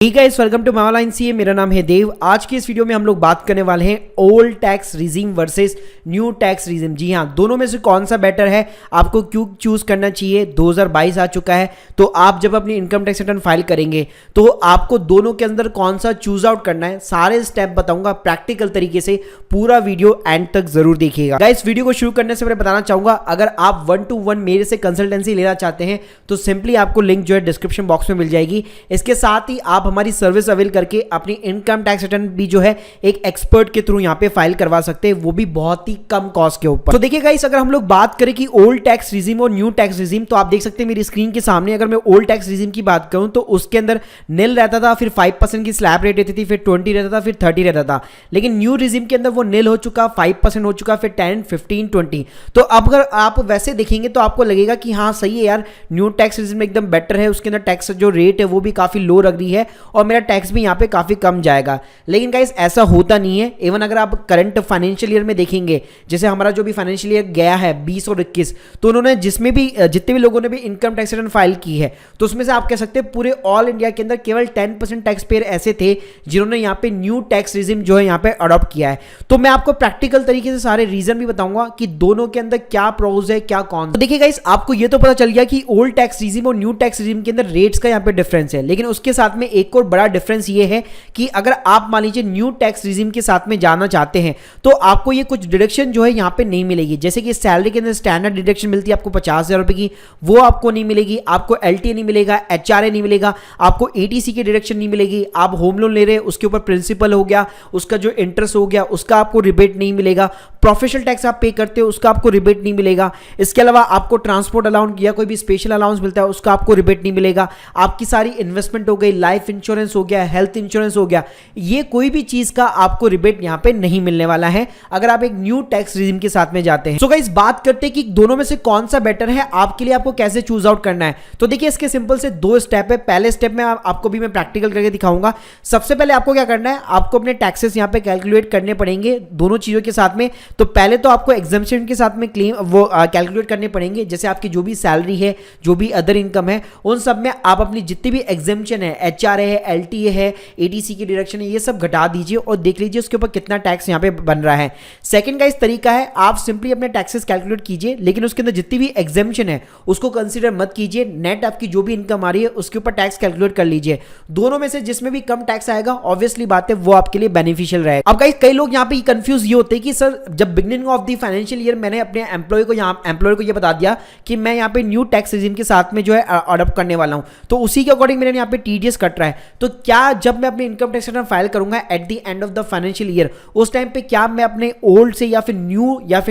ठीक है, welcome to मामालाइन CA. मेरा नाम है देव। आज की इस वीडियो में हम लोग बात करने वाले हैं old tax regime versus new tax regime. जी हाँ, दोनों में से कौन सा बेटर है, आपको क्यों चूज करना चाहिए। 2022 आ चुका है, तो आप जब अपनी इनकम टैक्स रिटर्न फाइल करेंगे तो आपको दोनों के अंदर कौन सा चूज आउट करना है, सारे स्टेप बताऊंगा प्रैक्टिकल तरीके से। पूरा वीडियो एंड तक जरूर देखिएगा। गाइस, वीडियो को शुरू करने से पहले बताना चाहूंगा, अगर आप 1-to-1 मेरे से कंसल्टेंसी लेना चाहते हैं तो सिंपली आपको लिंक जो है डिस्क्रिप्शन बॉक्स में मिल जाएगी। इसके साथ ही आप हमारी सर्विस अवेल करके अपनी इनकम टैक्स रिटर्न भी जो है एक एक्सपर्ट के थ्रू यहां पे फाइल करवा सकते हैं, वो भी बहुत ही कम कॉस्ट के ऊपर। तो देखिए गाइस, अगर हम लोग बात करें कि ओल्ड टैक्स रिजीम और न्यू टैक्स रिजीम, तो आप देख सकते हैं मेरी स्क्रीन के सामने। अगर मैं ओल्ड टैक्स रिजीम की बात करूं तो उसके अंदर निल रहता था, फिर 5% की स्लैब रेट रहती थी, फिर 20 रहता था, फिर 30 रहता था। लेकिन न्यू रिजीम के अंदर वो निल हो चुका, 5% हो चुका, फिर 10, 15, 20। तो अब अगर आप वैसे देखेंगे तो आपको लगेगा कि हाँ सही है यार, न्यू टैक्स रिजीम एकदम बेटर है, उसके अंदर टैक्स जो रेट है वो भी काफी लो लग रही है और मेरा टैक्स भी यहाँ पे काफी कम जाएगा। लेकिन गाइस ऐसा होता नहीं है। इवन अगर आप करंट फाइनेंशियल ईयर में देखेंगे, जैसे हमारा जो भी फाइनेंशियल ईयर गया है 20 और 21, तो उन्होंने जितने भी लोगों ने भी इनकम टैक्स रिटर्न फाइल की है, तो उसमें से आप कह सकते हैं पूरे ऑल इंडिया के अंदर केवल 10% टैक्स पेयर ऐसे थे जिन्होंने यहाँ पे न्यू टैक्स रिजीम जो है यहाँ पे अडॉप्ट किया है। तो मैं आपको प्रैक्टिकल तरीके से सारे रीजन भी बताऊंगा कि दोनों के अंदर क्या प्रोज है क्या कॉन्स। तो देखिए गाइस, आपको ये तो पता चल गया कि ओल्ड टैक्स रिजीम और न्यू टैक्स रिजीम के अंदर रेट्स का यहाँ पे डिफरेंस है, लेकिन उसके साथ में एक और बड़ा डिफरेंस ये है कि अगर आप मान लीजिए न्यू टैक्स रिजीम के साथ में जाना चाहते हैं तो आपको ये कुछ डिडक्शन जो है यहाँ पे नहीं मिलेगी। जैसे कि सैलरी के अंदर स्टैंडर्ड डिडक्शन मिलती है आपको 50,000 रुपए की, वो आपको नहीं मिलेगी। आपको एलटीए नहीं मिलेगा, एचआरए नहीं मिलेगा, आपको एटीसी की डिडक्शन नहीं मिलेगी। आप होम लोन ले रहे हैं, उसके ऊपर प्रिंसिपल हो गया, उसका जो इंटरेस्ट हो गया, उसका आपको रिबेट नहीं मिलेगा। प्रोफेशनल टैक्स आप पे करते हो, उसका आपको रिबेट नहीं मिलेगा। इसके अलावा आपको ट्रांसपोर्ट अलाउंस या कोई भी स्पेशल अलाउंस मिलता है, उसका आपको रिबेट नहीं मिलेगा। आपकी सारी इन्वेस्टमेंट हो गई, लाइफ इंश्योरेंस हो गया, हेल्थ इंश्योरेंस हो गया, ये कोई भी चीज का आपको रिबेट यहां पे नहीं मिलने वाला है अगर आप एक न्यू टैक्स रिजीम के साथ में जाते हैं। सो गाइस, बात करते हैं कि दोनों में से कौन सा बेटर है, आपके लिए आपको कैसे चूज आउट करना है। तो देखिए, इसके सिंपल से 2 स्टेप है। पहले स्टेप में आपको भी मैं प्रैक्टिकल करके दिखाऊंगा। सबसे पहले आपको क्या करना है, आपको अपने टैक्सेस यहां पे कैलकुलेट करने पड़ेंगे दोनों चीजों के साथ में। तो पहले तो आपको एग्जम्पशन के साथ में क्लेम वो कैलकुलेट करने पड़ेंगे। जैसे आपकी जो भी सैलरी है, जो भी अदर इनकम है, उन सब में आप अपनी जितनी भी एग्जम्पशन है, एचआरए है, एलटीए है, एटीसी की डिडक्शन है, ये सब घटा दीजिए और देख लीजिए उसके ऊपर कितना टैक्स यहाँ पे बन रहा है। सेकंड का इस तरीका है, आप सिंपली अपने टैक्सेस कैलकुलेट कीजिए, लेकिन उसके अंदर जितनी भी एग्जम्पशन है उसको कंसीडर मत कीजिए। नेट आपकी जो भी इनकम आ रही है उसके ऊपर टैक्स कैलकुलेट कर लीजिए। दोनों में से जिसमें भी कम टैक्स आएगा, ऑब्वियसली बात है वो आपके लिए बेनिफिशियल रहेगा। अब गाइस, कई लोग यहाँ पे कंफ्यूज ये होते हैं कि सर, जब beginning of the financial year मैंने अपने एम्प्लॉय को ये बता दिया कि मैं यहाँ पे न्यू टैक्स रिजीम के साथ में जो है अडॉप्ट करने वाला हूं, तो उसी के अकॉर्डिंग मेरे यहाँ पे टीडीएस कट रहा है। तो क्या जब मैं अपनी इनकम टैक्स रिटर्न फाइल करूंगा at the end of the financial year, उस टाइम पे क्या मैं अपने ओल्ड से या फिर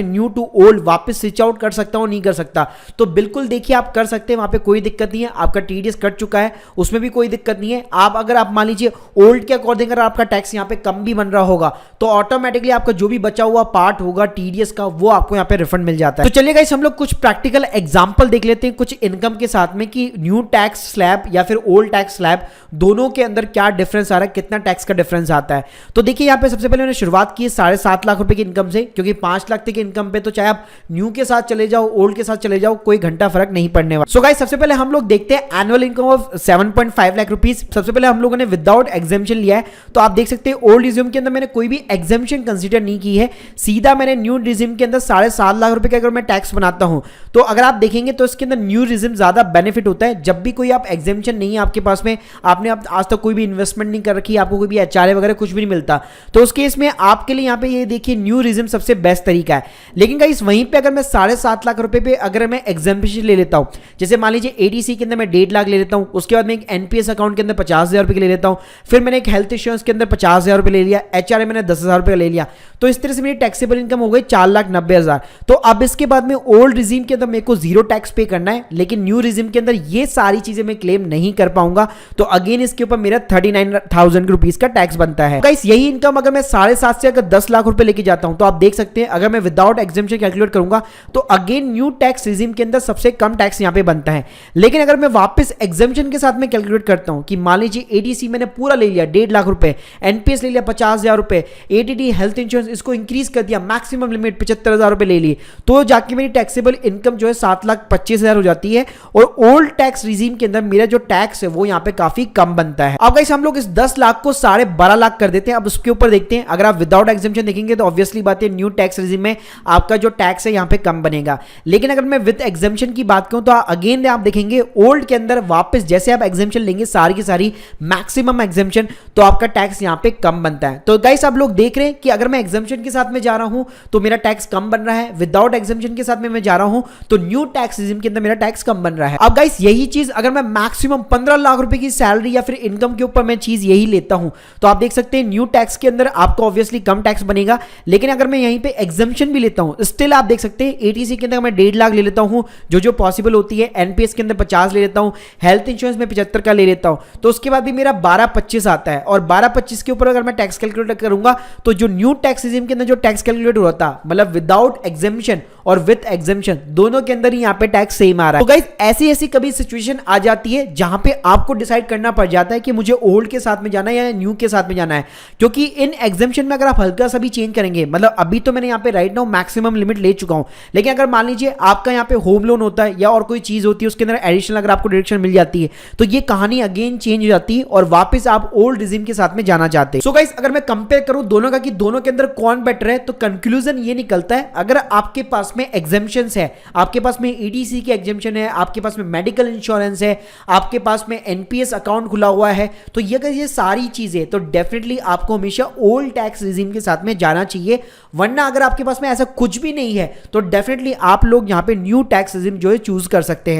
न्यू टू ओल्ड वापस स्विच आउट कर सकता हूं, नहीं कर सकता? तो बिल्कुल देखिए, आप कर सकते हैं, वहां पे कोई दिक्कत नहीं है। आपका टीडीएस कट चुका है, उसमें भी कोई दिक्कत नहीं है। अगर आप मान लीजिए ओल्ड के अकॉर्डिंग अगर आपका टैक्स यहाँ पे कम भी बन रहा होगा, तो ऑटोमेटिकली आपका जो भी बचा हुआ पार्ट होगा टीडीएस का, वो आपको यहाँ पे रिफंड मिल जाता है। तो चलिए गाइस, हम लोग कुछ प्रैक्टिकल एग्जांपल देख लेते हैं कुछ इनकम के साथ में कि न्यू टैक्स स्लैब या फिर ओल्ड टैक्स स्लैब, दोनों के अंदर क्या डिफरेंस आ रहा है, कितना टैक्स का डिफरेंस आता है। तो देखिए, यहाँ पे सबसे पहले मैंने शुरुआत की 7.5 लाख रुपए की इनकम से, क्योंकि 5 लाख तक की इनकम पे तो चाहे आप न्यू के साथ चले जाओ, ओल्ड के साथ चले जाओ, कोई घंटा फर्क नहीं पड़ने वाला। सो गाइस, सबसे पहले हम लोग देखते हैं annual income of 7.5 lakh rupees. सबसे पहले हम लोगों ने विदाउट एग्जेम्पशन लिया है। तो आप देख सकते हैं ओल्ड रिज्यूम के अंदर मैंने कोई भी एग्जेम्पशन कंसीडर नहीं की है, सीधा मैंने न्यू रिज्यूम के अंदर 7.5 लाख रुपए का अगर मैं टैक्स बनाता हूं, तो अगर आप देखेंगे तो इसके अंदर न्यू रिज्यूम ज्यादा बेनिफिट होता है। जब भी कोई आप एग्जेम्पशन नहीं है आपके पास में, आपने आज तक कोई भी इन्वेस्टमेंट नहीं कर रखी, आपको कोई भी एचआरए वगैरह कुछ भी नहीं मिलता, तो उस केस में आपके लिए यहाँ पे ये देखिए न्यू रिज्यूम सबसे बेस्ट तरीका है। लेकिन गाइस, वहीं पे अगर मैं 7.5 लाख रुपए पे अगर मैं एग्जाम्पशन ले लेता हूं, जैसे मान लीजिए एडीसी के अंदर मैं 1.5 लाख ले लेता हूं, उसके बाद मैं एक एनपीएस अकाउंट के अंदर 50,000 रुपए ले लेता हूं, फिर मैंने एक हेल्थ इंश्योरेंस के अंदर 50,000 रुपए ले लिया, एचआरए मैंने 10,000 रुपए ले लिया, तो इस तरह से मेरी टैक्सेबल इनकम हो गई 4,90,000। तो अब इसके बाद में ओल्ड रिजीम के अंदर मेरे को 0 टैक्स पे करना है, लेकिन न्यू रिजीम के अंदर ये सारी चीजें मैं क्लेम नहीं कर पाऊंगा, तो अगेन इसके ऊपर मेरा 39,000 रुपीज का टैक्स बनता है। गाइस, यही इनकम अगर मैं 7.5 से अगर 10 लाख रुपए लेके जाता हूं, तो आप देख सकते हैं अगर मैं विदाउट एग्जेम्पशन कैलकुलेट करूंगा तो अगेन न्यू टैक्स रिजीम के अंदर सबसे कम टैक्स यहां पे बनता है। लेकिन अगर मैं वापस एग्जेम्पशन के साथ में कैलकुलेट करता हूं कि मान लीजिए एडीसी मैंने पूरा ले लिया 1.5 लाख रुपए, एनपीएस ले लिया 50,000 रुपए, एटीडी हेल्थ इंश्योरेंस इसको इंक्रीज कर दिया, मैक्सिमम लिमिट 75,000 रुपए ले लिए, तो जाके मेरी टैक्सेबल इनकम जो है 7,25,000 हो जाती है। और ओल्ड टैक्स रिजीम के अंदर मेरा जो टैक्स है वो यहाँ पे काफी कम बनता है। अब गाइस हम लोग इस 10 लाख को 12.5 लाख कर देते हैं। अब उसके ऊपर देखते हैं, अगर आप विदाउट एग्जेम्पशन देखेंगे तो ऑब्वियसली बात है न्यू टैक्स रिजिम में आपका जो टैक्स है यहाँ पे कम बनेगा। लेकिन अगर मैं विद एग्जेम्पशन की बात करूं तो अगेन आप देखेंगे ओल्ड के अंदर वापस जैसे आप एग्जेम्पशन लेंगे सारी की सारी मैक्सिमम एग्जेम्पशन, तो आपका टैक्स यहाँ पे कम बनता है। तो गाइस आप लोग देख रहे हैं कि अगर मैं एग्जेम्पशन के साथ में जा रहा हूं तो मेरा टैक्स कम बन रहा है, विदाउट एग्जेम्पशन के साथ में मैं जा रहा हूं तो न्यू टैक्स रिजिम के अंदर मेरा टैक्स कम बन रहा है। अब गाइस यही चीज अगर मैं मैक्सिमम 15 लाख रुपए की सैलरी या फिर इनकम के ऊपर मैं चीज यही लेता हूं तो आप देख सकते हैं न्यू टैक्स के अंदर आपको ऑब्वियसली कम टैक्स बनेगा। लेकिन अगर मैं यहीं पे एग्जेम्पशन भी लेता हूं स्टिल आप देख सकते हैं एटीसी के अंदर मैं 1.5 लाख ले लेता हूं जो पॉसिबल होती है, एनपीएस के अंदर 50 ले लेता हूं, हेल्थ इंश्योरेंस में 75 का ले लेता हूं, तो उसके बाद भी मेरा 12-25 आता है। और 12-25 के ऊपर अगर मैं टैक्स कैलकुलेट करूंगा तो जो न्यू टैक्स रिजिम के अंदर जो टैक्स कैलकुलेट होता मतलब विदाउट एग्जेम्पशन और विद एग्जेम्पशन दोनों के अंदर ही यहाँ पे टैक्स सेम आ रहा है। तो गाइस ऐसी कभी सिचुएशन आ जाती है जहां पे आपको डिसाइड करना पड़ जाता है कि मुझे ओल्ड के साथ में जाना है या न्यू के साथ में जाना है, क्योंकि इन एग्जेम्पशन में अगर आप हल्का सा भी चेंज करेंगे, मतलब अभी तो मैंने यहाँ पे राइट नाउ मैक्सिमम लिमिट ले चुका हूं, लेकिन अगर मान लीजिए आपका यहाँ पे होम लोन होता है या और कोई चीज होती है उसके अंदर एडिशनल अगर आपको डिडक्शन मिल जाती है तो ये कहानी अगेन चेंज हो जाती है और वापस आप ओल्ड रिजिम के साथ में जाना चाहते हैं। सो गाइस अगर मैं कंपेयर करूं दोनों का कि दोनों के अंदर कौन बेटर है तो कंक्लूजन ये निकलता है अगर आपके पास में एग्जेम्पशंस है, आपके पास में ईडीसी की एग्जेम्पशन है, आपके पास में मेडिकल इंश्योरेंस है, आपके पास में एनपीएस अकाउंट खुला हुआ है, तो ये सारी चीजें तो डेफिनेटली आपको हमेशा ओल्ड टैक्स रिजिम के साथ में जाना चाहिए। वरना अगर आपके पास में ऐसा कुछ भी नहीं है तो डेफिनेटली आप लोग यहां पे न्यू टैक्स रिजिम जो है चूज कर सकते हैं।